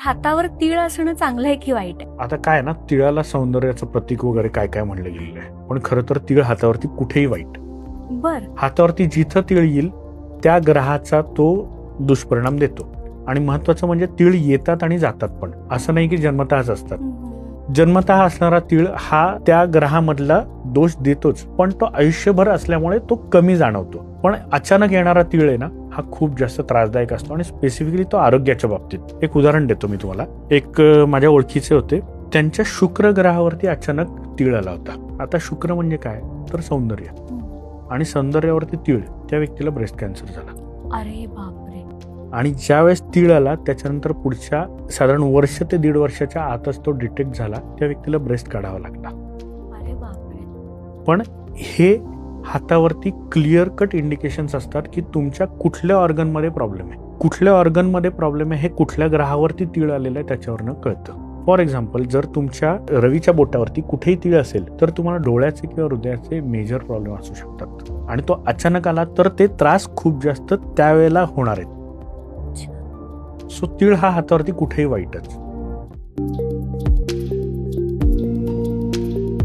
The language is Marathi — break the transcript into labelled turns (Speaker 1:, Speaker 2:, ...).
Speaker 1: हातावर तीळ असणं चांगलं आहे की वाईट आहे?
Speaker 2: आता काय ना, तिळाला सौंदर्याचं प्रतीक वगैरे काय काय म्हणलं गेलेलं आहे, पण खरं तर तीळ हातावरती कुठेही वाईट.
Speaker 1: बर.
Speaker 2: हातावरती जिथं तीळ येईल त्या ग्रहाचा तो दुष्परिणाम देतो. आणि महत्वाचं म्हणजे तीळ येतात आणि जातात पण, असं नाही की जन्मतःच असतात. जन्मतः असणारा तीळ हा त्या ग्रहामधला दोष देतोच, पण तो आयुष्यभर असल्यामुळे तो कमी जाणवतो. पण अचानक येणारा तीळ आहे ना, हा खूप जास्त त्रासदायक असतो आणि स्पेसिफिकली तो आरोग्याच्या बाबतीत. एक उदाहरण देतो मी तुम्हाला. एक माझ्या ओळखीचे होते, त्यांच्या शुक्र ग्रहावरती अचानक तीळ आला होता. आता शुक्र म्हणजे काय तर सौंदर्य, आणि सौंदर्यावरती तीळ, त्या व्यक्तीला ब्रेस्ट कॅन्सर झाला.
Speaker 1: अरे बापरे.
Speaker 2: आणि ज्या वेळेस तीळ आला त्याच्यानंतर पुढच्या साधारण वर्ष ते 1.5 वर्षाच्या आतच तो डिटेक्ट झाला. त्या व्यक्तीला ब्रेस्ट काढावा लागला.
Speaker 1: अरे बापरे.
Speaker 2: पण हे हातावरती क्लिअर कट इंडिकेशन्स असतात की तुमच्या कुठल्या ऑर्गनमध्ये प्रॉब्लेम आहे, कुठल्या ऑर्गनमध्ये प्रॉब्लेम आहे हे कुठल्या ग्रहावरती तीळ आलेलं आहे त्याच्यावरनं कळतं. फॉर एक्झाम्पल, जर तुमच्या रवीच्या बोटावरती कुठेही तीळ असेल तर तुम्हाला डोळ्याचे किंवा हृदयाचे मेजर प्रॉब्लेम असू शकतात. आणि तो अचानक आला तर ते त्रास खूप जास्त त्यावेळेला होणार आहेत. सो तीळ हा हातावरती कुठेही वाईटच.